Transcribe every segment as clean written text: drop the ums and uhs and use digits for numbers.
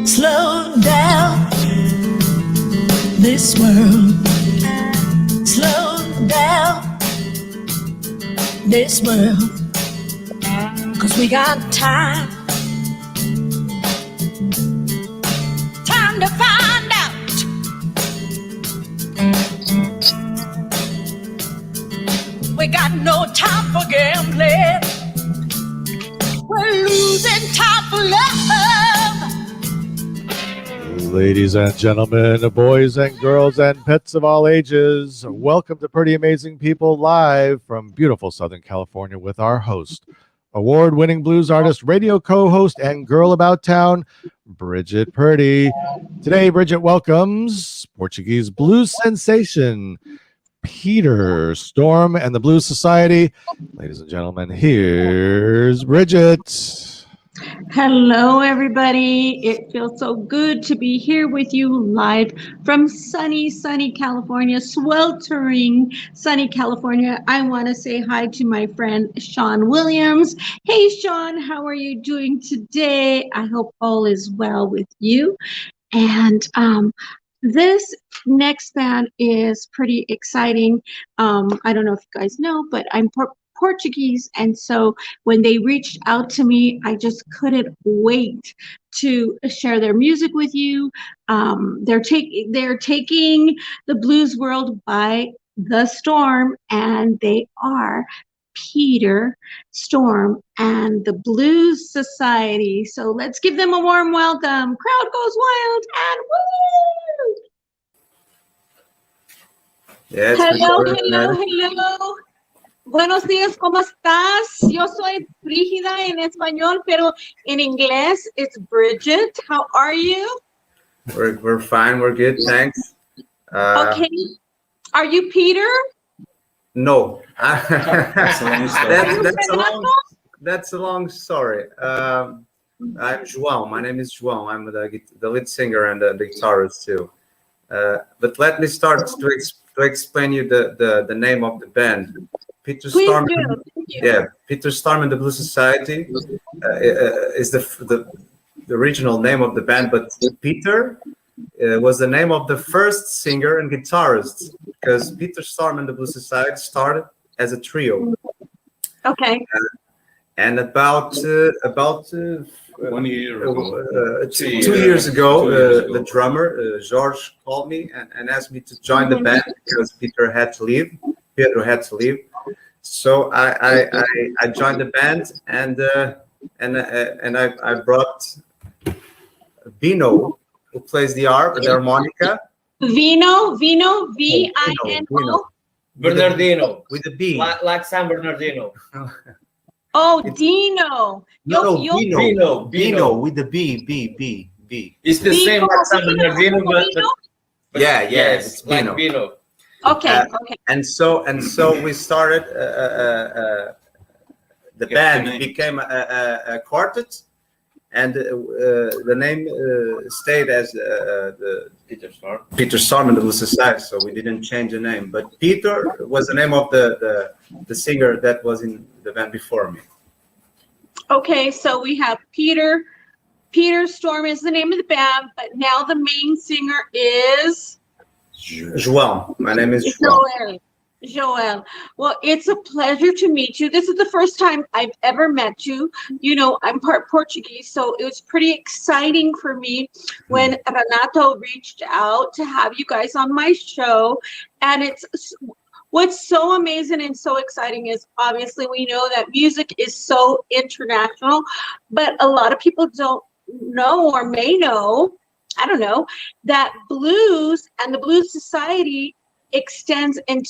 Slow down this world. Slow down this world. 'Cause we got time. Time to find out. We got no time for gambling. We're losing time for love. Ladies and gentlemen, boys and girls and pets of all ages, welcome to Pretty Amazing People live from beautiful Southern California with our host, award-winning blues artist, radio co-host, and girl about town, Brigitte Purdy. Today, Brigitte welcomes Portuguese blues sensation, Peter Storm and the Blues Society. Ladies and gentlemen, here's Brigitte. Hello, everybody. It feels so good to be here with you live from sunny California, sweltering sunny California. I want to say hi to my friend Sean Williams. Hey, Sean, how are you doing today? I hope all is well with you. And this next band is pretty exciting. I don't know if you guys know, but I'm Portuguese, and so when they reached out to me, I just couldn't wait to share their music with you. They're taking the blues world by the storm, and they are Peter Storm and the Blues Society. So let's give them a warm welcome. Crowd goes wild and woo! Yes, Hello. Buenos días, ¿cómo estás? Yo soy Brígida en español, pero en inglés it's Brigitte. How are you? We're fine. We're good. Thanks. Okay. Are you Peter? No. That's a long story. That's a long story. I'm João. My name is João. I'm the lead singer and the guitarist too. But let me start to explain you the name of the band. Peter Storm. Yeah, Peter Storm and the Blues Society is the original name of the band, but Peter was the name of the first singer and guitarist, because Peter Storm and the Blues Society started as a trio. Okay. And about 1 year ago, 2 years ago, the drummer George called me and asked me to join the band because Peter had to leave. So I joined the band, and I brought Vino, who plays the harmonica. Vino, V-I-N-O. Bernardino. With a B. Like San Bernardino. Oh, Dino. Vino with the B. It's the same like San Bernardino, but Yeah, it's like Vino. Vino. Okay. And so we started. The band became a quartet, and the name stayed as the Peter Storm and the Blues Society. So we didn't change the name, but Peter was the name of the singer that was in the band before me. Okay, so we have Peter Storm is the name of the band, but now the main singer is João. My name is João. Joel. Well, it's a pleasure to meet you. This is the first time I've ever met you. You know, I'm part Portuguese, so it was pretty exciting for me when Renato reached out to have you guys on my show. And what's so amazing and so exciting is obviously we know that music is so international, but a lot of people don't know or may know, I don't know, that blues and the Blues Society extends in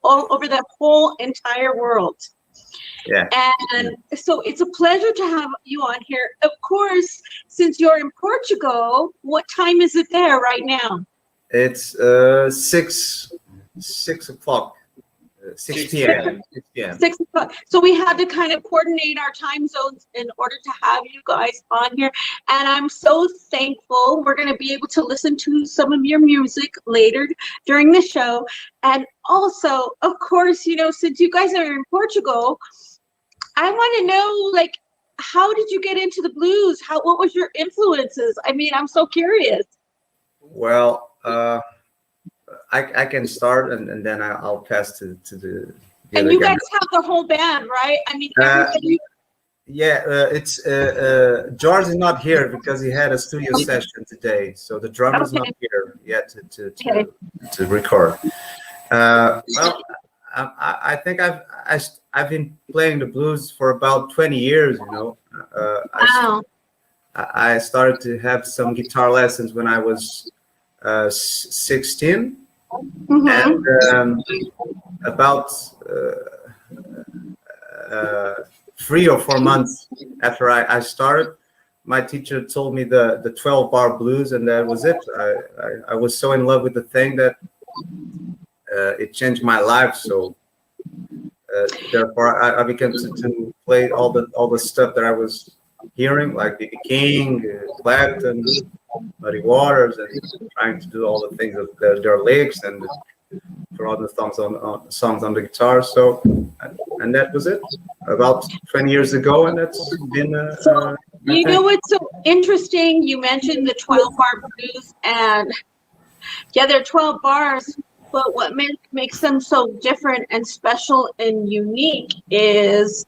all over the whole entire world. Yeah. And so it's a pleasure to have you on here. Of course, since you're in Portugal, what time is it there right now? It's 6 o'clock 6 p.m. 6 p.m. 6 o'clock. So we had to kind of coordinate our time zones in order to have you guys on here. And I'm so thankful. We're going to be able to listen to some of your music later during the show. And also, of course, you know, since you guys are in Portugal, I want to know, like, how did you get into the blues? What was your influences? I mean, I'm so curious. Well, I can start, and then I'll pass to the And other you guy. guys have the whole band, right? I mean, everybody. Yeah, it's George is not here because he had a studio session today, so the drummer's not here yet to record. Well, I think I've been playing the blues for about 20 years. You know, Wow. I started to have some guitar lessons when I was 16, Mhm. and about 3 or 4 months after I started, my teacher told me the 12-bar blues, and that was it. I was so in love with the thing that it changed my life. So therefore, I began to play all the stuff that I was hearing, like B.B. King, Clapton, Muddy Waters, and trying to do all the things of their lyrics and throw the songs on the guitar. So, and that was it. About 20 years ago, and that's been. So, you know what's so interesting? You mentioned the 12-bar blues, and yeah, they're 12 bars. But what makes them so different and special and unique is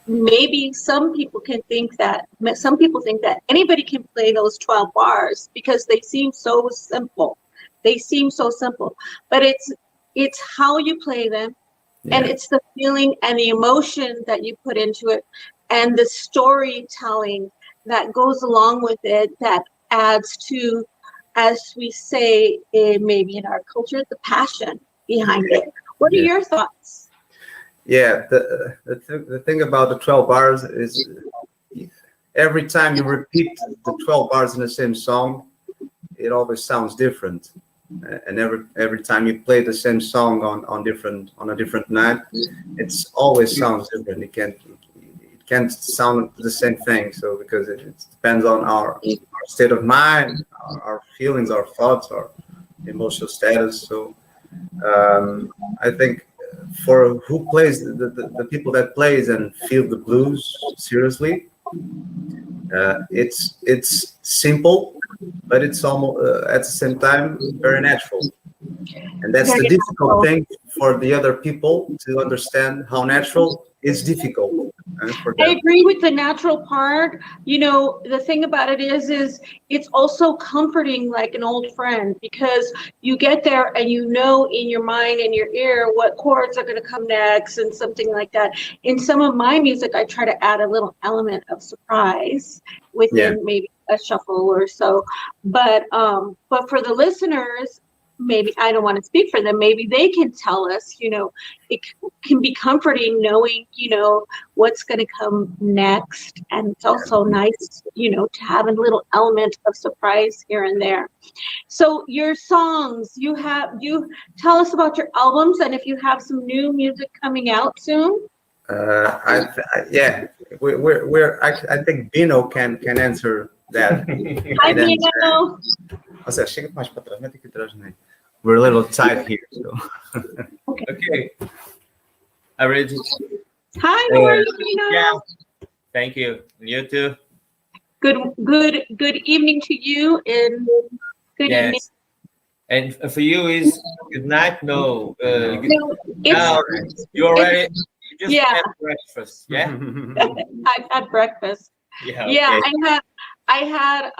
maybe some people think that anybody can play those 12 bars because they seem so simple. They seem so simple, but it's how you play them, and it's the feeling and the emotion that you put into it, and the storytelling that goes along with it that adds to, as we say, maybe in our culture, the passion behind it. What are your thoughts? Yeah, the thing about the 12 bars is every time you repeat the 12 bars in the same song, it always sounds different. And every time you play the same song on a different night, it's always sounds different. It can't sound the same thing. So because it depends on our state of mind, our feelings, our thoughts, our emotional status. So I think for who plays the people that plays and feel the blues seriously, it's simple, but it's almost at the same time very natural, and that's the difficult thing for the other people to understand how natural is difficult. I agree with the natural part. You know, the thing about it is it's also comforting, like an old friend, because you get there and you know in your mind and your ear what chords are going to come next and something like that. In some of my music, I try to add a little element of surprise within maybe a shuffle or so. But for the listeners, maybe I don't want to speak for them. Maybe they can tell us, you know, it can be comforting knowing, you know, what's going to come next. And it's also nice, you know, to have a little element of surprise here and there. So your songs, you tell us about your albums and if you have some new music coming out soon. I think Bino can answer that. Hi, Bino. We're a little tight here. So. Okay. I read it. Hi, how are you, Bino? Yeah. Thank you. You too. Good evening to you, and good evening. And for you is good night. No. No, now you already. You just had breakfast. Yeah. I've had breakfast. Yeah. Yeah, Okay. I had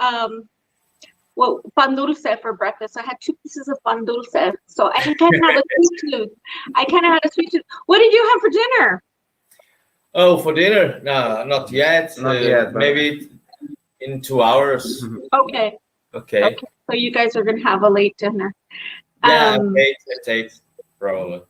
pan dulce for breakfast. I had 2 pieces of pan dulce, so I kind of have a sweet tooth. What did you have for dinner? Oh, for dinner? No, not yet. Not yet. Maybe in 2 hours. Okay. Okay. So you guys are gonna have a late dinner. Yeah, eight, probably.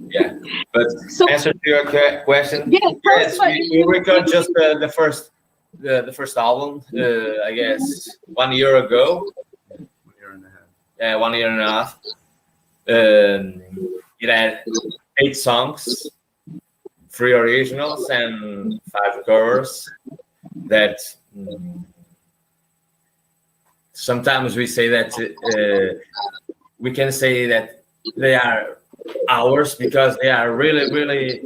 Yeah, but answer to your question. Yes, we recorded just the first album. I guess 1 year ago. 1 year and a half. Yeah, 1 year and a half. 8 songs, 3 originals and 5 covers. That sometimes we say that we can say that they are ours because they are really, really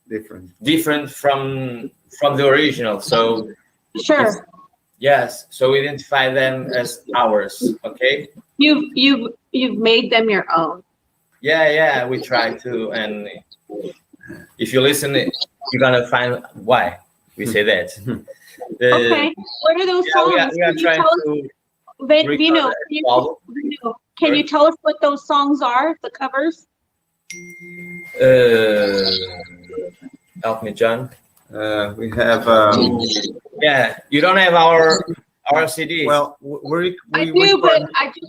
different from the original. So Sure. yes, so we identify them as ours. Okay. You've made them your own. Yeah, we try to, and if you listen, you're gonna find why we say that. Okay. What are those songs? We are trying to. Vino, can you tell us what those songs are? The covers? Help me, John. We have. Yeah, you don't have our CD. Well, I do, but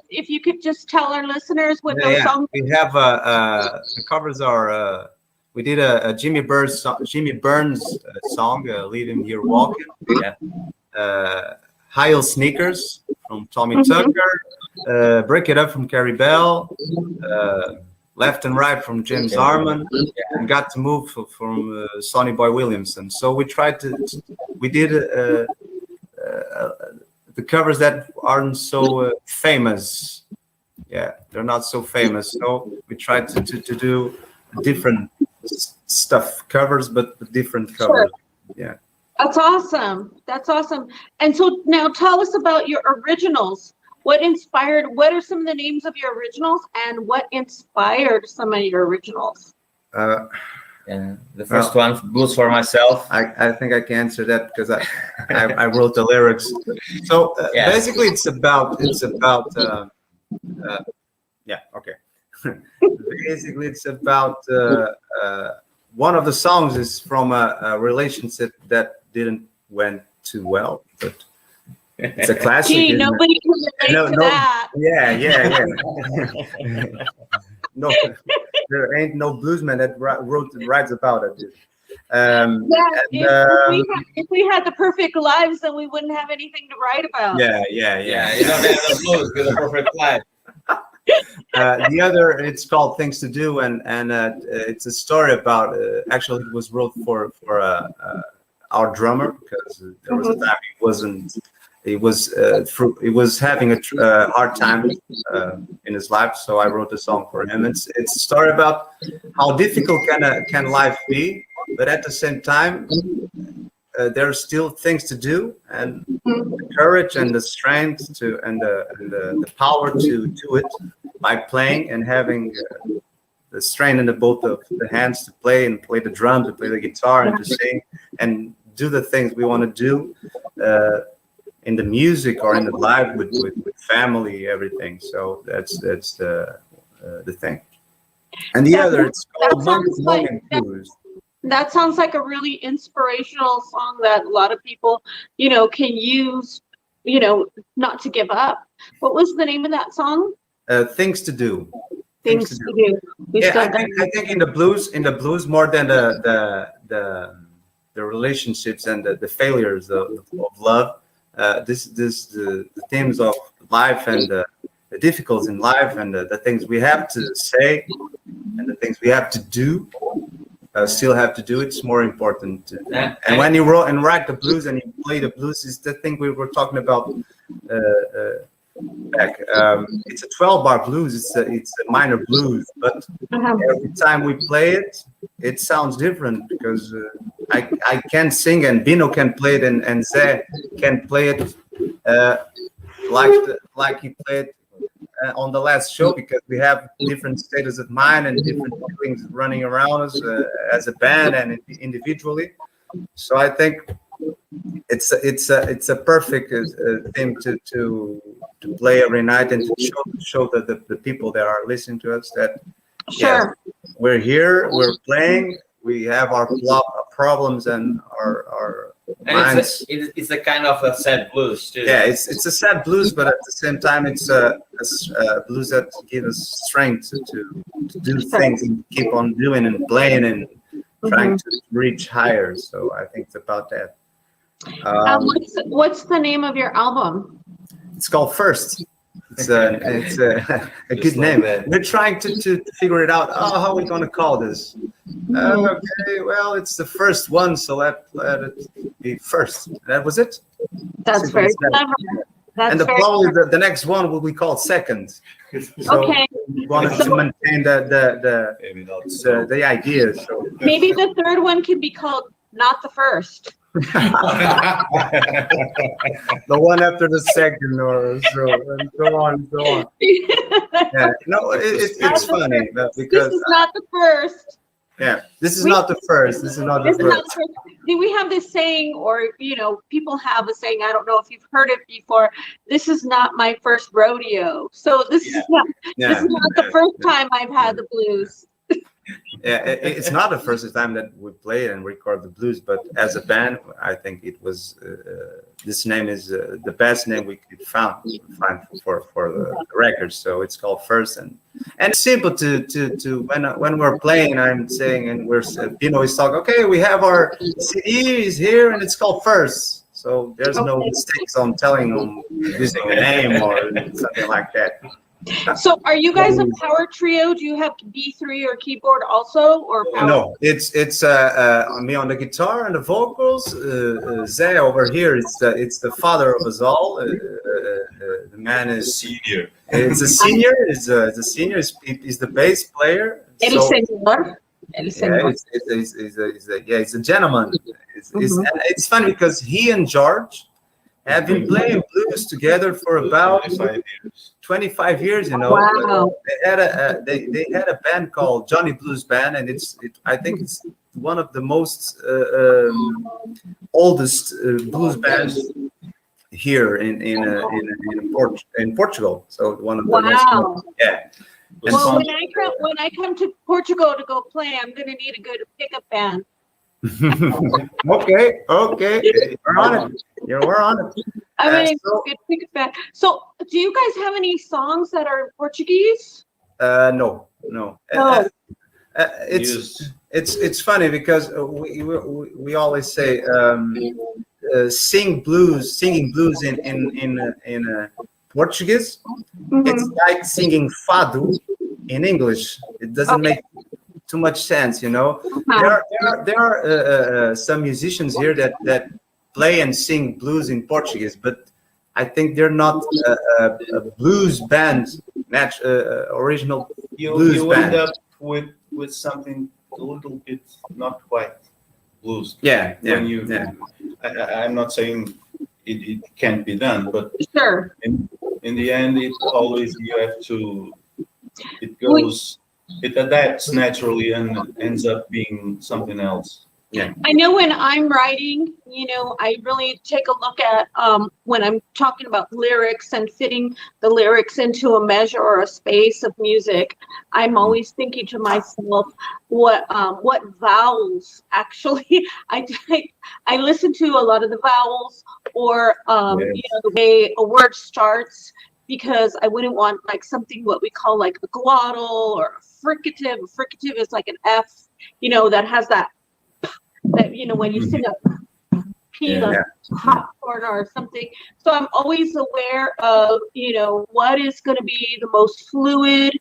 if you could just tell our listeners what those songs. We have the covers are. We did a Jimmy Burns song, "Leaving Here Walking." Yeah. High Heel Sneakers from Tommy Tucker. Break It Up from Carrie Bell. Left and Right from James Arman, and Got to Move from Sonny Boy Williamson. So we did the covers that aren't so famous. Yeah, they're not so famous. So we tried to do different stuff covers, but different covers. Sure. Yeah. That's awesome. That's awesome. And so now tell us about your originals. What are some of the names of your originals, and what inspired some of your originals? Yeah, the first one, Blues for Myself. I think I can answer that because I wrote the lyrics. So basically, it's about yeah, okay. Basically, it's about one of the songs is from a relationship that didn't went too well, but it's a classic. Gee, nobody can relate to that. Yeah. No, there ain't no bluesman that writes about it. If we had the perfect lives, then we wouldn't have anything to write about. Yeah. You don't have the blues with a perfect life. The other, it's called Things to Do, and it's a story about. Actually, it was wrote for our drummer because there was a time he was having a hard time in his life. So I wrote a song for him. It's a story about how difficult can life be, but at the same time, there are still things to do, and the courage and the strength and the power to do it by playing and having the strength in both of the hands to play the drums, to play the guitar, and to sing and do the things we want to do in the music or in the live with family, everything. So that's the thing. And the other, it's called Morning Blues. That sounds like a really inspirational song that a lot of people, can use, not to give up. What was the name of that song? Things to Do. Things to Do. I think in the blues more than the relationships and the failures of love. The themes of life and the difficulties in life and the things we have to say and the things we have to do. Still have to do. It's more important. And when you write the blues and you play the blues, is the thing we were talking about back. It's a 12-bar blues. It's a minor blues, but every time we play it, it sounds different because I can sing and Bino can play it and Zé can play it like he played on the last show, because we have different states of mind and different feelings running around us as a band and individually. So I think it's a perfect thing to play every night and to show that the people that are listening to us that we're here, we're playing, we have our problems and our minds. It's a kind of a sad blues too. Yeah, it's a sad blues, but at the same time, it's a blues that gives us strength to do things and keep on doing and playing and trying to reach higher. So I think it's about that. What's the name of your album? It's called First. it's a good name. We're trying to figure it out. Oh, how are we going to call this? Okay, well, it's the first one, so let it be first. That was it. That's Simple very as that. clever. That's And very probably the next one will be called second. So okay. we wanted to maintain the idea. So Maybe the third one can be called not the first. the one after the second, or so, and so on and so on. Yeah, no, it's funny This because is not the first. yeah, this is not the first. This is not the This is not first. the first. See, we have this saying, or people have a saying. I don't know if you've heard it before. This is not my first rodeo. So this is not the first time I've had the blues. Yeah, it's not the first time that we played and record the blues, but as a band, I think it was this name is the best name we could find for the record. So it's called First, and it's simple to when we're playing, I'm saying, and we're Pino is talking. Okay, we have our CD is here, and it's called First. So there's no mistakes on telling them using a name or something like that. So are you guys a power trio? Do you have B3 or keyboard also, or power? No, it's me on the guitar and the vocals. Zé over here it's the father of us all. The man is Senior. It's a senior. Is the senior. Is the bass player. El So, señor. El señor. he's a gentleman. And it's funny because he and George have been playing blues together for about 25 years. Wow. They had a band called Johnny Blues Band, and I think it's one of the most oldest blues bands here in Portugal. So one of the most, yeah. And Well, when I come to Portugal to go play, I'm gonna need a good pickup band. okay, we're on it. Yeah, we're on it. I mean, good pickup band. So, do you guys have any songs that are Portuguese? No. No. It's funny because we always say singing blues in Portuguese. It's like singing fado in English. It doesn't make too much sense, There are some musicians here that play and sing blues in Portuguese, but I think they're not a blues band, original blues you band. end up with something a little bit not quite blues. I'm not saying it can't be done, but Sure. in the end, it always it adapts naturally and ends up being something else. Yeah. I know when I'm writing, I really take a look at when I'm talking about lyrics and fitting the lyrics into a measure or a space of music. I'm always thinking to myself, what vowels actually I listen to a lot of the vowels, or the way a word starts, because I wouldn't want like something what we call like a glottal or a fricative. A fricative is like an F, that has that when you sing a P, like popcorn or something. So I'm always aware of, what is going to be the most fluid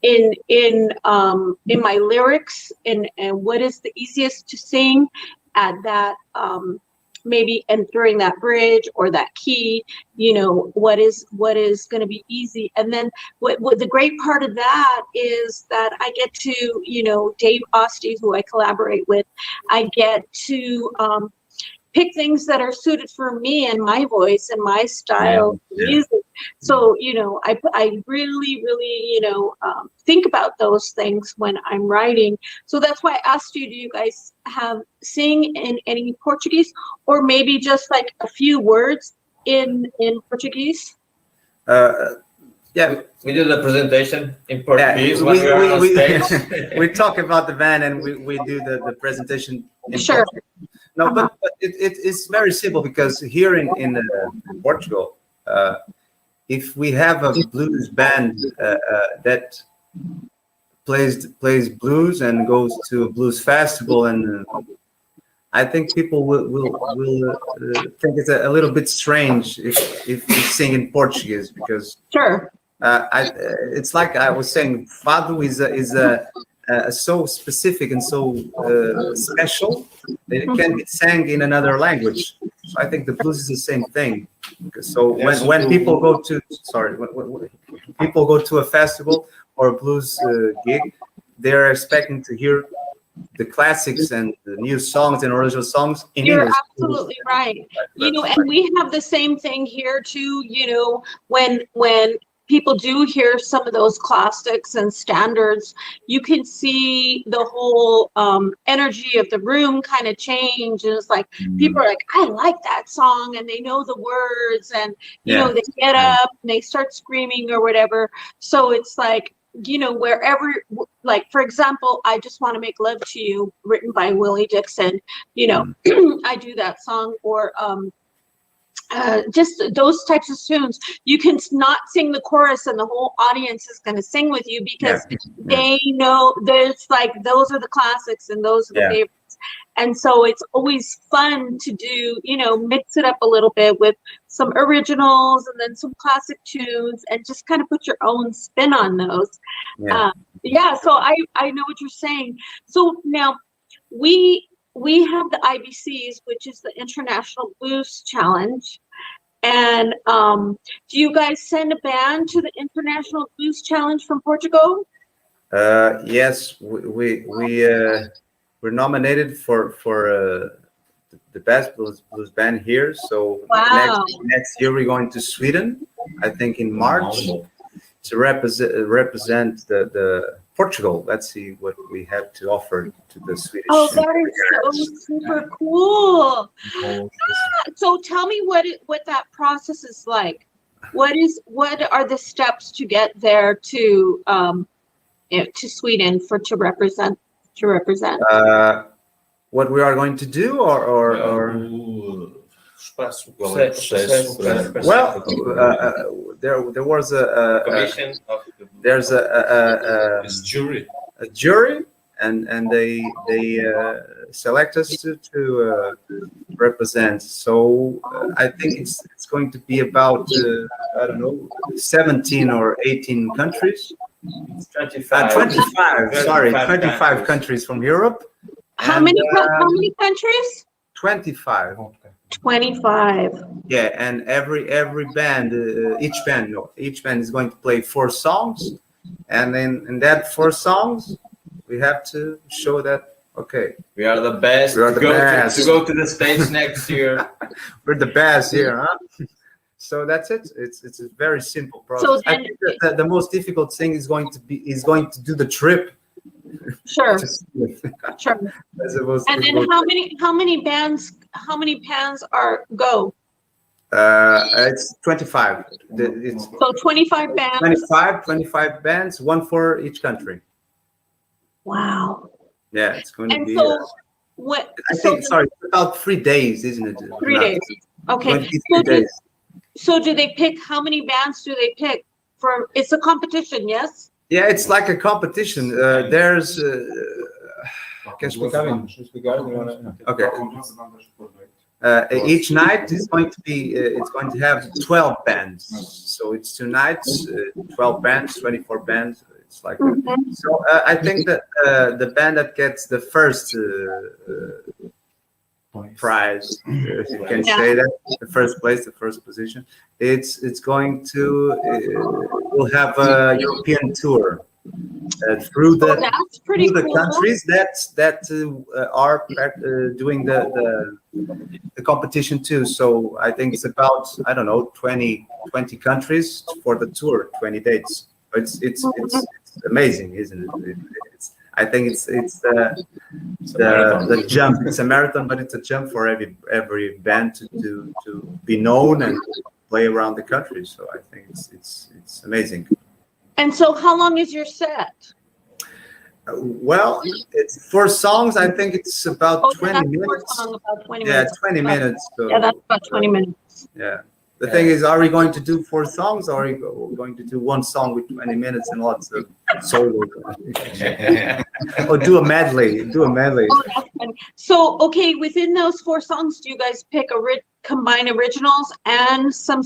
in my lyrics, and what is the easiest to sing at that maybe during that bridge or that key, what is going to be easy. And then what the great part of that is that I get to, Dave Oste, who I collaborate with, I get to pick things that are suited for me and my voice and my style of music. So, I really, really, think about those things when I'm writing. So that's why I asked you, do you guys sing in any Portuguese, or maybe just like a few words in Portuguese? We do the presentation in Portuguese when we are on stage. We talk about the band and we do the presentation in Sure. Portuguese. No, but it's very simple, because here in Portugal, if we have a blues band that plays blues and goes to a blues festival, and I think people will think it's a little bit strange if we sing in Portuguese, because Sure. It's like I was saying, fado is so specific and so special that it can be sang in another language. So I think the blues is the same thing. So when people go to when people go to a festival or a blues gig, they're expecting to hear the classics and the new songs and original songs in You're English. absolutely right. And we have the same thing here too. When people do hear some of those classics and standards, you can see the whole energy of the room kind of change. And it's like people are like, I like that song, and they know the words, and they get up and they start screaming or whatever. So it's like, wherever, like, for example, I Just Want to Make Love to You, written by Willie Dixon, I do that song, or just those types of tunes. You can not sing the chorus and the whole audience is going to sing with you because they know there's like, those are the classics and those are the favorites. And so it's always fun to do, mix it up a little bit with some originals and then some classic tunes and just kind of put your own spin on those. So I know what you're saying. So now we have the IBCs, which is the International Blues Challenge. And do you guys send a band to the International Blues Challenge from Portugal? Yes, we're nominated for the best blues band here. So next year we're going to Sweden, I think in March, to represent the Portugal. Let's see what we have to offer to the Swedish. Oh, that is so super cool. So tell me what that process is like. What are the steps to get there to Sweden to represent? What we are going to do, or well, there was there's a jury, and they select us to represent. So I think it's going to be about 17 or 18 countries. 25 countries from Europe. How many countries? 25. 25. Yeah, and every band, each band is going to play 4 songs, and then in that 4 songs, we have to show that we are the best. We are the best. To go to the stage next year. We're the best here, huh? So that's it. It's a very simple process. So I think that the most difficult thing is going to do the trip. Sure. Sure. That's the most and then how many bands go? It's 25. So 25 bands. 25 bands, 1 for each country. Wow. Yeah, it's going to be. And so what? I think about 3 days, isn't it? 3 days. Okay. So do they pick? How many bands do they pick for? It's a competition, yes. Yeah, it's like a competition. There's. Okay. Each night is going to be. It's going to have 12 bands. So it's 2 nights, 12 bands, 24 bands. It's like so. I think that the band that gets the first prize, if you can say that, the first place, the first position, it's going to we'll have a European tour through the countries that are doing the competition too. So I think it's about 20 countries for the tour, 20 dates. It's amazing, isn't it? I think it's the jump. It's a marathon, but it's a jump for every band to be known and play around the country. So I think it's amazing. And so, how long is your set? Well, it's 4 songs. I think it's about 20 minutes. About 20 minutes. 20 minutes. So, yeah, that's about 20 minutes. Yeah. The thing is, are we going to do 4 songs, or are we going to do 1 song with 20 minutes and lots of solo? Or do a medley? Oh, that's funny. So, okay, within those 4 songs, do you guys pick combine originals and some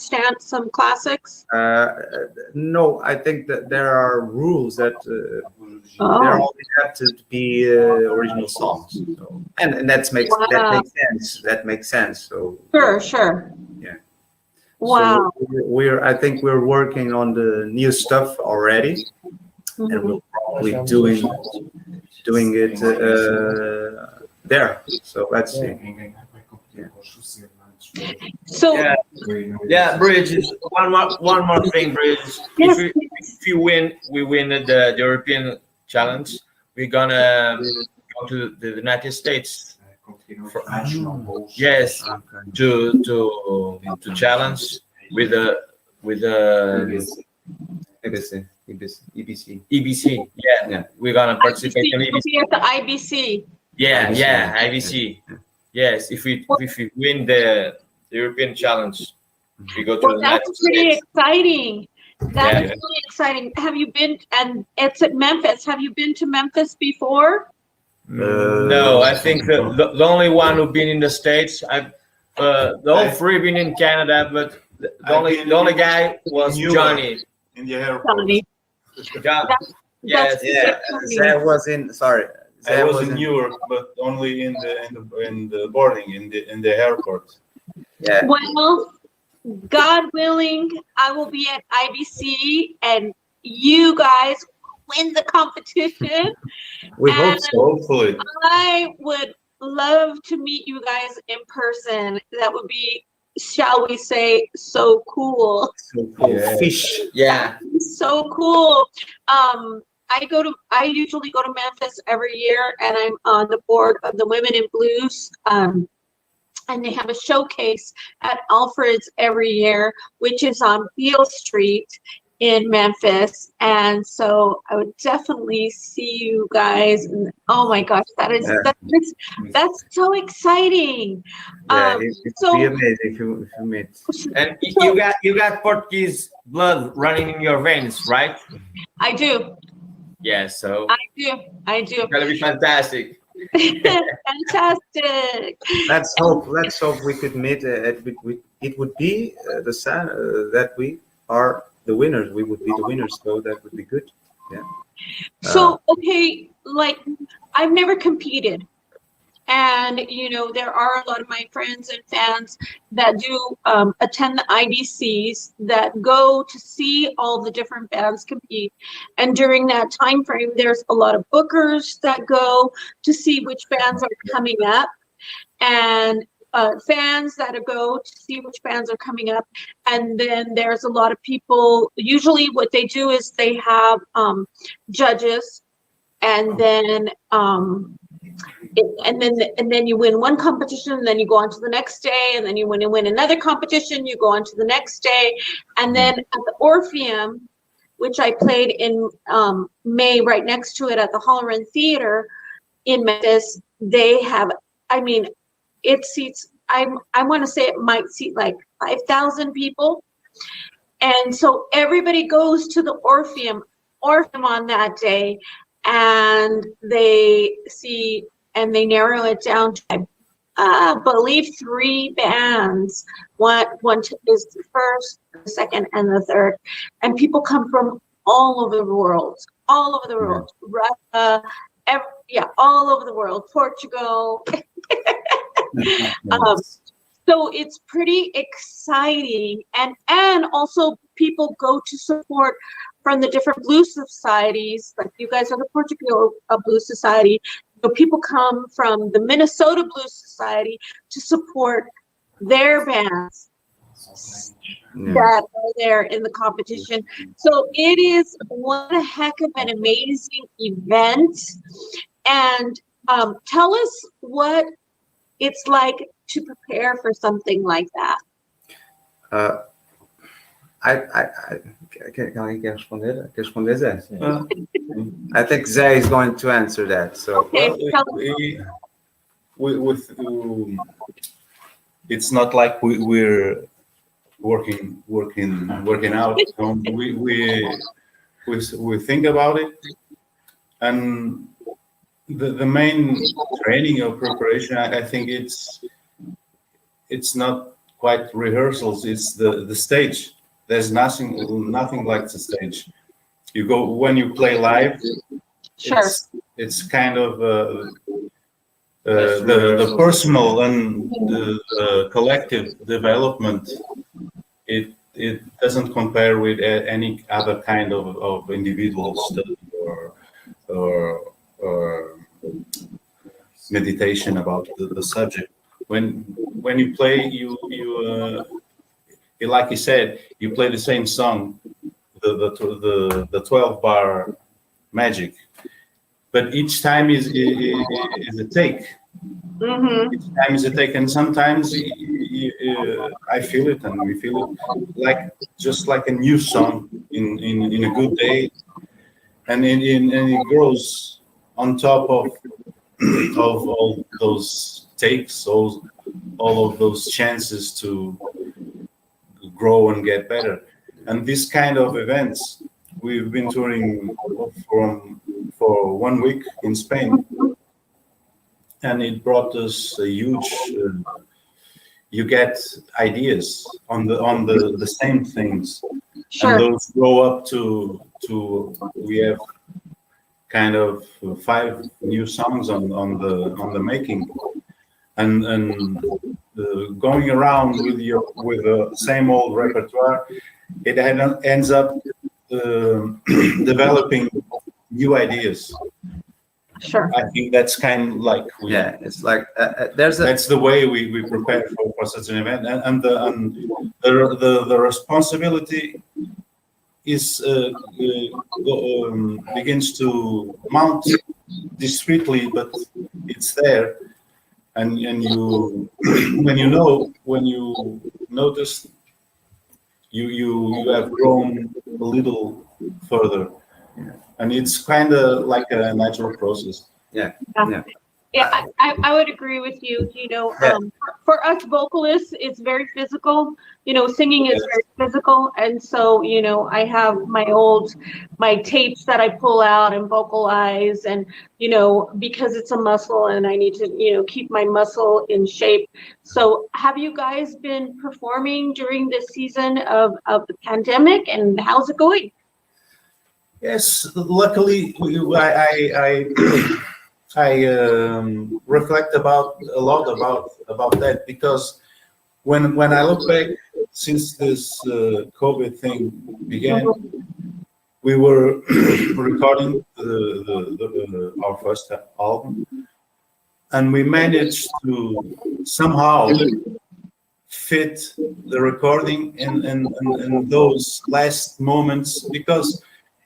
classics? No, I think that there are rules that Oh. there only have to be original songs, so, and that makes sense. That makes sense. So Sure. yeah. Wow. So I think we're working on the new stuff already, and we'll probably doing it there. So let's see. So Yeah, Bridge. One more thing, Bridge. Yes, If you win, we win the European Challenge. We're gonna go to the United States. Yes, to challenge with the EBC. Yeah, we're gonna participate in IBC will EBC. be at the IBC. Yeah, IBC. Yes, if we win the European Challenge, we go to the Well, United that's pretty States. exciting. That's Yeah. really exciting. Have you been? And it's at Memphis. Have you been to Memphis before? No, I think the only one who've been in the States, the whole 3 been in Canada, but the only guy was Johnny. In the airport. Johnny. Yes. That was in. Sorry, I that was in New York, but only in the boarding in the airport. Yeah. Well, God willing, I will be at IBC, and you guys win the competition. We hope And so. Hopefully. I would love to meet you guys in person. That would be, shall we say, so cool. So cool. Fish. Yeah. So cool. I usually go to Memphis every year, and I'm on the board of the Women in Blues. And they have a showcase at Alfred's every year, which is on Beale Street in Memphis. And so I would definitely see you guys. And oh my gosh, that's so exciting. Yeah, it'd so- be amazing if you meet. And you got Portuguese blood running in your veins, right? I do. Yeah, so I do. it's gonna be fantastic. Fantastic. Let's hope we could meet. It would be that we are the winners. We would be the winners, so that would be good. Yeah. So, okay, like I've never competed. And, there are a lot of my friends and fans that do attend the IBCs that go to see all the different bands compete. And during that time frame, there's a lot of bookers that go to see which bands are coming up, and fans that go to see which bands are coming up. And then there's a lot of people. Usually what they do is they have judges, and then and then you win one competition, and then you go on to the next day, and then you win another competition, you go on to the next day. And then at the Orpheum, which I played in May, right next to it at the Holleran Theater in Memphis, they have, it seats, I want to say it might seat like 5,000 people. And so everybody goes to the Orpheum on that day, and they see, and they narrow it down to, I believe, 3 bands. One is the first, the second, and the third. And people come from all over the world, Russia, all over the world, Portugal. So it's pretty exciting, and also people go to support from the different blues societies. Like you guys are the Portugal Blues Society. People come from the Minnesota Blues Society to support their bands that are there in the competition. So it is one heck of an amazing event. And tell us what it's like to prepare for something like that. Can I responder, Zé? I think Zé is going to answer that. So Okay, tell us. It's not like we're working out. We think about it, and the main training or preparation, I think it's not quite rehearsals. It's the stage. There's nothing like the stage. You go when you play live. Sure. It's kind of the personal and the collective development. It doesn't compare with any other kind of individual study or meditation about the subject. When you play, you like you said, you play the same song, the 12-bar magic, but each time is a take. Mm-hmm. Each time is a take, and sometimes I feel it, and we feel it just like a new song in a good day, and it grows on top of all those takes, all of those chances to grow and get better. And this kind of events, we've been touring for 1 week in Spain, and it brought us a huge. You get ideas on the same things, Sure. and those grow up to we have kind of 5 new songs on the making, and going around with the same old repertoire, it ends up developing new ideas. Sure. I think that's kind of like it's like that's the way we prepare for such an event, and the responsibility is begins to mount discreetly, but it's there, and you when you notice you have grown a little further, and it's kind of like a natural process. Yeah, I would agree with you. For us vocalists, it's very physical. Singing is very physical, and so I have my tapes that I pull out and vocalize, and because it's a muscle, and I need to keep my muscle in shape. So, have you guys been performing during this season of the pandemic, and how's it going? Yes, luckily I reflect a lot about that, because when I look back since this COVID thing began, we were recording our first album, and we managed to somehow fit the recording in those last moments, because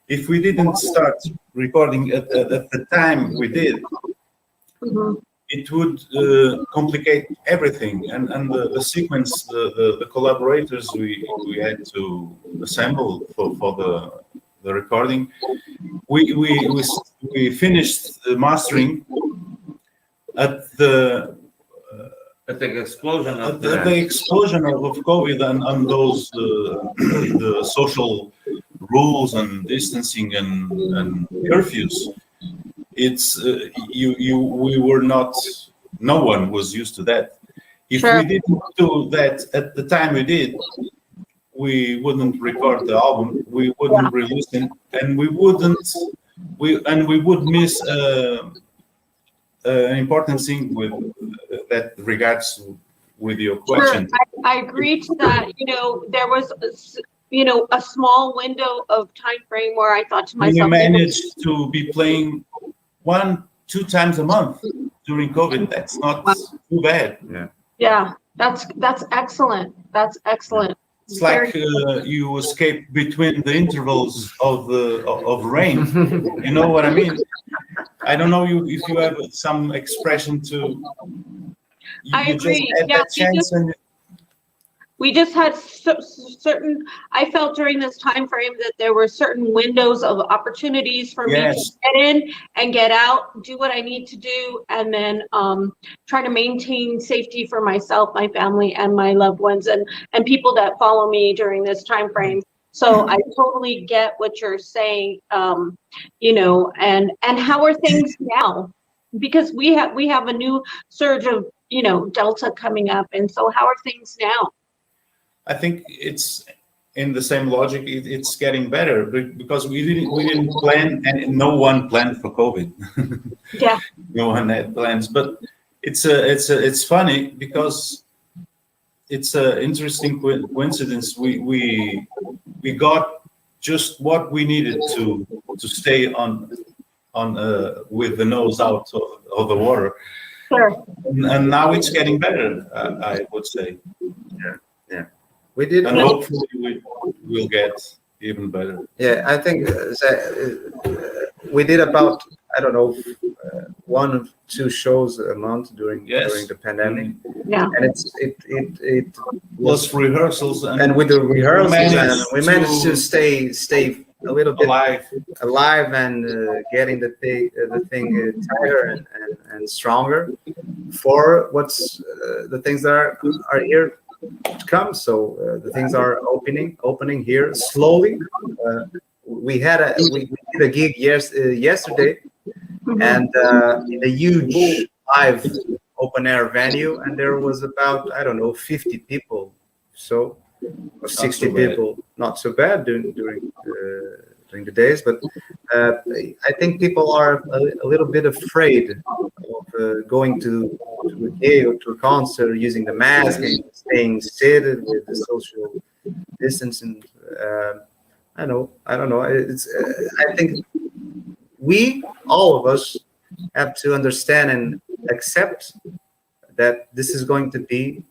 if we didn't start recording at the time we did, it would complicate everything, and the sequence, the collaborators we had to assemble for the recording. We finished the mastering at the explosion of COVID and those the social rules and distancing and curfews. It's we were not. No one was used to that. If we didn't do that at the time we did, we wouldn't record the album. We wouldn't release it, and we would miss an important thing with that regards with your question. Sure. I agree to that. There was a small window of time frame where I thought to myself, we managed to be playing 1-2 times a month during COVID. That's not too bad. Yeah, that's excellent. That's excellent. It's like you escape between the intervals of rain. You know what I mean? I don't know if you have some expression to. I agree. Just had that chance we just had certain, I felt during this time frame that there were certain windows of opportunities for me to get in and get out, do what I need to do, and then try to maintain safety for myself, my family, and my loved ones, and people that follow me during this time frame. So I totally get what you're saying, you know, and how are things now? Because we have a new surge of, you know, Delta coming up, and so how are things now? I think it's in the same logic. It's getting better because we didn't plan, and no one planned for COVID. Yeah. No one had plans, but it's funny because it's an interesting coincidence. We got just what we needed to stay on with the nose out of the water. Sure. And now it's getting better, I would say. Yeah. We did, and hopefully we'll get even better. Yeah, I think we did about, I don't know, 1 or 2 shows a month during the pandemic. Yeah, and it was rehearsals, and with the rehearsals, we managed to stay a little bit alive and getting the thing tighter and stronger for what's the things that are here to come. So the things are opening here slowly. We did a gig yesterday, and in a huge live open air venue, and there was about, I don't know, 50 people, or 60 people. Not so bad during the days, but I think people are a little bit afraid of going to a gig or to a concert using the mask and staying seated with the social distancing. I don't know. I think all of us have to understand and accept that this is going to be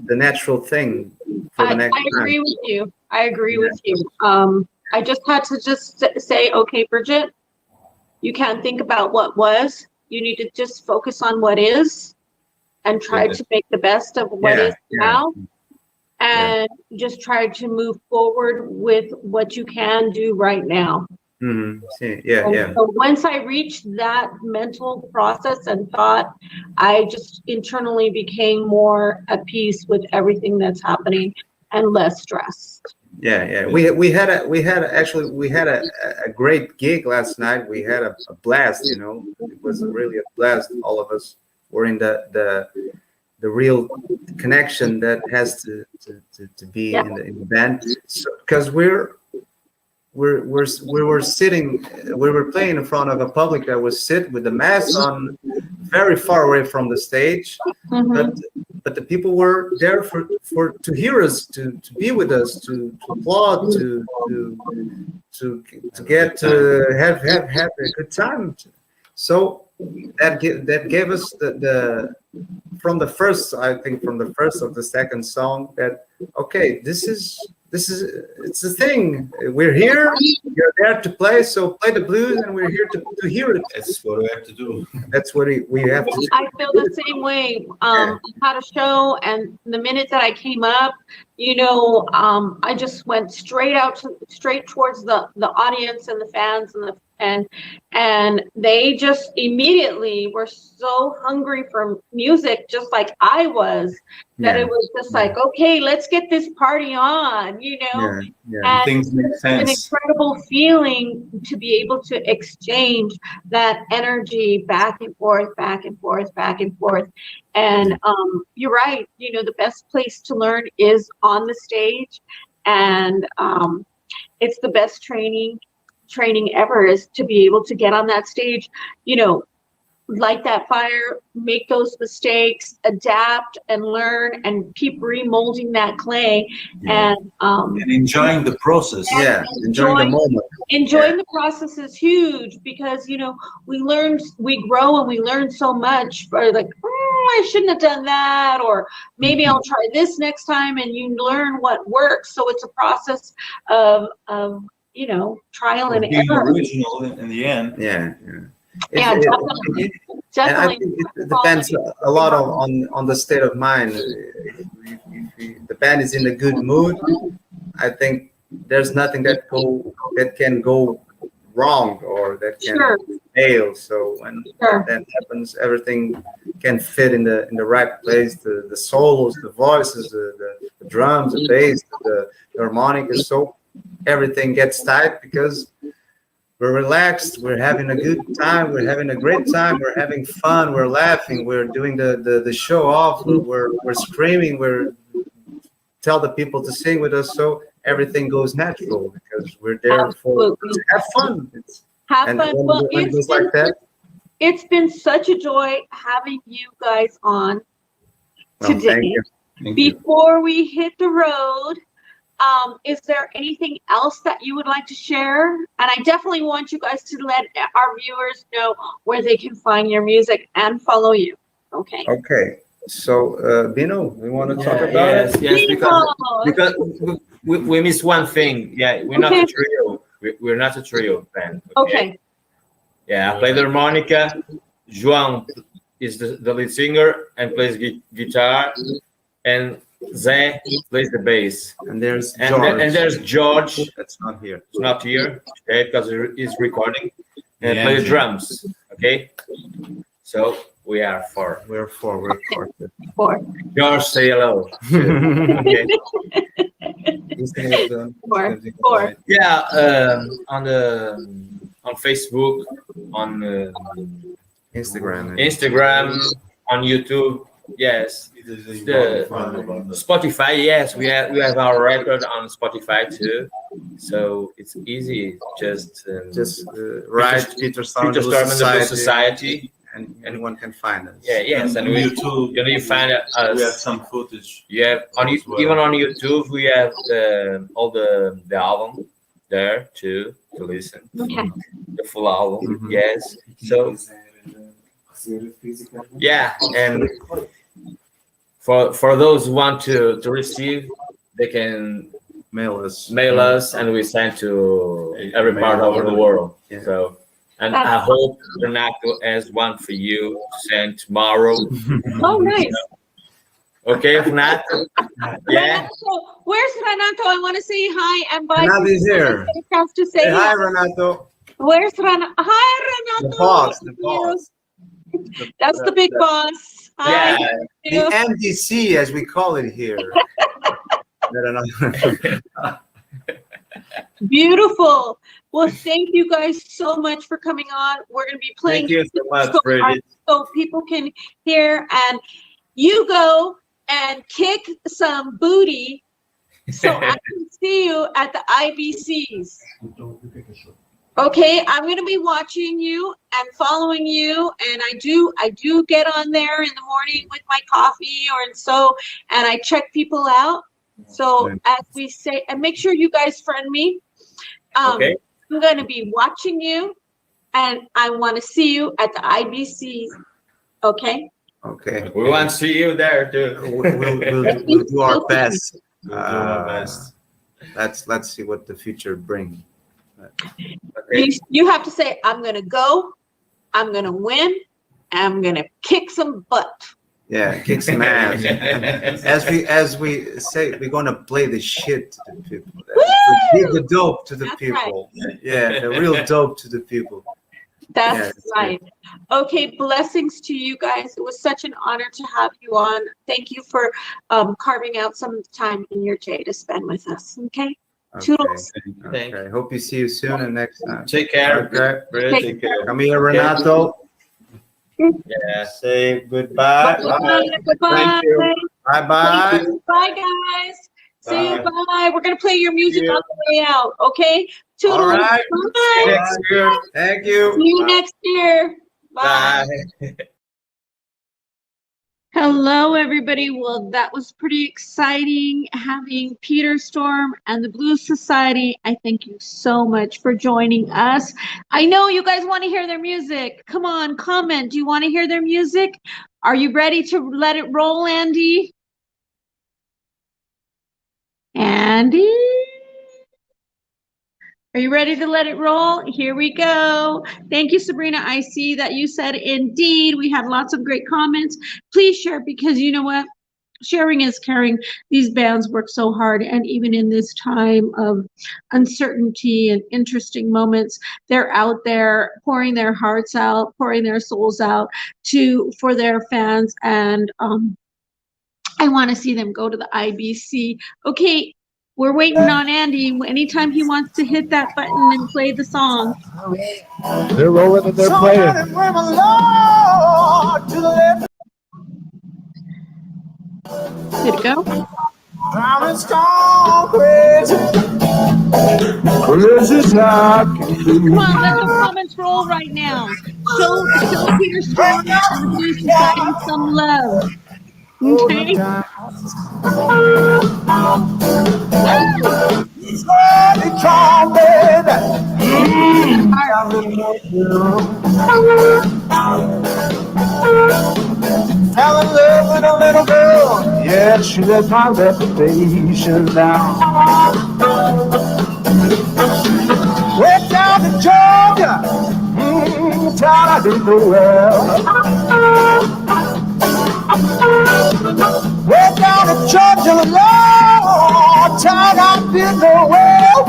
the natural thing for the next time. I agree with you. I agree with you. I just had to say, okay, Brigitte, you can't think about what was. You need to just focus on what is and try to make the best of what is now. And just try to move forward with what you can do right now. Mm-hmm. So once I reached that mental process and thought, I just internally became more at peace with everything that's happening and less stressed. Yeah. We had a great gig last night. We had a blast. You know, it was really a blast. All of us were in the real connection that has to be in the band, because we were playing in front of a public that was sit with the mask on, very far away from the stage. Mm-hmm. But the people were there to hear us, to be with us, to applaud, to get to have a good time. So that gave us the from the first of the second song that, okay, this is it's the thing. We're here. You're there to play, so play the blues, and we're here to hear it. That's what we have to do. That's what we have to do. I feel the same way. I had a show, and the minute that I came up, you know, I just went straight towards the audience and the fans and they just immediately were so hungry for music, just like I was, that it was just like, okay, let's get this party on, you know. And things make sense. an incredible feeling to be able to exchange that energy back and forth. And you're right, you know, the best place to learn is on the stage, and it's the best training ever, is to be able to get on that stage, you know, light that fire, make those mistakes, adapt and learn, and keep remolding that clay, and enjoying the process. Enjoying the moment. Enjoying the process is huge, because, you know, we grow and we learn so much. Or like, I shouldn't have done that, or maybe I'll try this next time, and you learn what works. So it's a process of you know, trial and error. Original in the end. Definitely. And I think it depends a lot on the state of mind. If the band is in a good mood, I think there's nothing that can go wrong or that can fail. So when that happens, everything can fit in the right place. The solos, the voices, the drums, the bass, the harmonica. So everything gets tight because we're relaxed. We're having a good time. We're having a great time. We're having fun. We're laughing. We're doing the show off. We're screaming. We're tell the people to sing with us. So everything goes natural because we're there to have fun. Have fun. Well, it's been such a joy having you guys on today. Before we hit the road, is there anything else that you would like to share? And I definitely want you guys to let our viewers know where they can find your music and follow you. Okay. Okay. So, Bino, we want to talk about it? Yes, because we missed one thing. Yeah, we're not a trio. We're not a trio band. Okay. Yeah, I play the harmonica. João is the lead singer and plays guitar, and Zé plays the bass. And there's George. And there's George. That's not here. It's not here, okay, because he's recording. And play the drums. Okay. So we are four. We're four. We're four. George, say hello. Okay. Four. Yeah, on Facebook, on Instagram, on YouTube. Yes, the Spotify. Yes, we have our record on Spotify too. So it's easy. Just write Peter Storm and the Society. And anyone can find us. Yeah, yes, and YouTube, you find us. We have some footage. Yeah, even on YouTube, we have all the album there too to listen. Okay. The full album, yes. So yeah, and for those who want to receive, they can mail us, and we send to every part over the world. Yeah. So. And I hope Renato has one for you to send tomorrow. Oh, nice. Okay, Renato? Yeah. Renato, where's Renato? I want to say hi and bye. Renato here. To say hi, Renato. Where's Renato? Hi, Renato. The boss. That's the big boss. Hi. Yeah. The MDC, as we call it here. Beautiful. Well, thank you guys so much for coming on. We're going to be playing. Thank you so much, Brigitte. So people can hear, and you go and kick some booty so I can see you at the IBCs. Okay, I'm going to be watching you and following you, and I do get on there in the morning with my coffee and I check people out. So as we say, and make sure you guys friend me. Okay. I'm going to be watching you, and I want to see you at the IBC. Okay. Okay. We want to see you there too. We'll do our best. Let's see what the future brings. Okay. You have to say, I'm going to go, I'm going to win, I'm going to kick some butt. Yeah, kick some ass. As we say, we're gonna play the shit to the people. Give the dope to the people. Right. Yeah, the real dope to the people. That's right. Good. Okay, blessings to you guys. It was such an honor to have you on. Thank you for carving out some time in your day to spend with us. Okay. Toodles. Okay. Hope you see you soon and next time. Take care. Okay. Take care. Come here, Renato. Yeah, say goodbye. Bye. Thank you. Bye. Bye, guys. See you. Bye. We're going to play your music on the way out. Okay? Toodles. All right. Bye. Next year. Thank you. See you next year. Bye. Hello, everybody. Well, that was pretty exciting having Peter Storm and the Blues Society. I thank you so much for joining us. I know you guys want to hear their music. Come on, comment. Do you want to hear their music? Are you ready to let it roll, Andy? Andy? Are you ready to let it roll? Here we go. Thank you, Sabrina. I see that you said indeed. We had lots of great comments. Please share, because you know what? sharing is caring. These bands work so hard, and even in this time of uncertainty and interesting moments, they're out there pouring their hearts out, pouring their souls out for their fans, and I want to see them go to the IBC. Okay, we're waiting on Andy. Anytime he wants to hit that button and play the song. They're rolling and they're playing. Did it go? Come on, let the comments roll right now. Show Peter Storm and the Blue Society some love. Okay. Fell in love with a little girl. Yeah, she let my reputation down. Went down to Georgia, town I didn't know well. Went down to Georgia, Lord, town I didn't know well.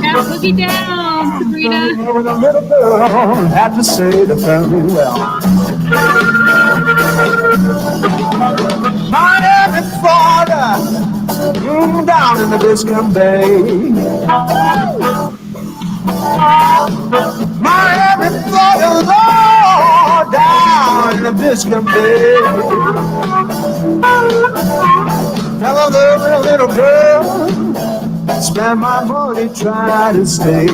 Now boogie down, Sabrina. With a little girl, had to say the farewell. Miami, Florida, down in the Biscayne Bay. Miami, Florida, Lord, down in the Biscayne Bay. Fell in love with a little girl, spend my money trying to stay.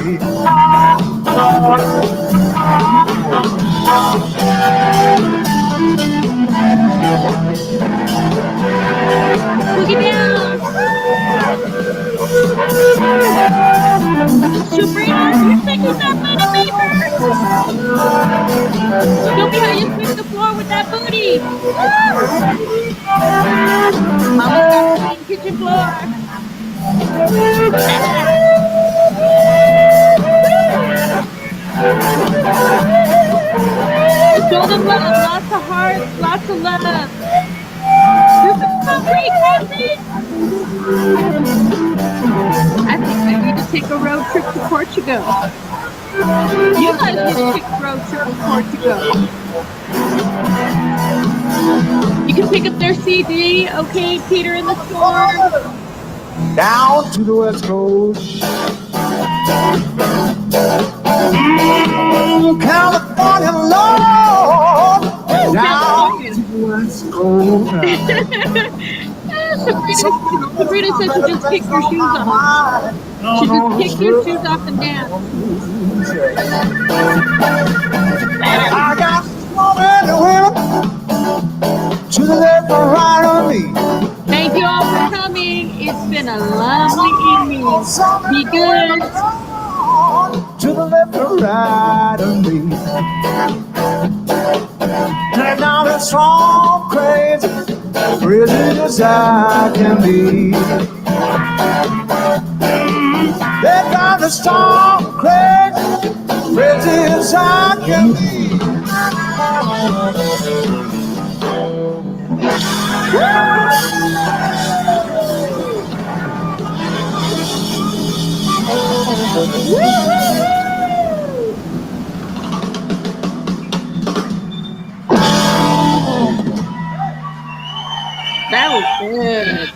Boogie down. Sabrina, you're making that money paper. Show me how you sweep the floor with that booty. Mama's got the kitchen floor. Show them love, lots of hearts, lots of love. This is so great, Cassie. I think I need to take a road trip to Portugal. You guys need to take a road trip to Portugal. You can pick up their CD, okay, Peter in the Storm. Down to the West Coast. California, Lord. Down to the West Coast. Sabrina said she just kicked your shoes off. She just kicked your shoes off and dance. I got woman and women to the left and right of me. Thank you all for coming. It's been a lovely evening. Be good. To the left and right of me. And now it's strong, crazy, crazy as I can be. They got the strong, crazy, crazy as I can be. That was good.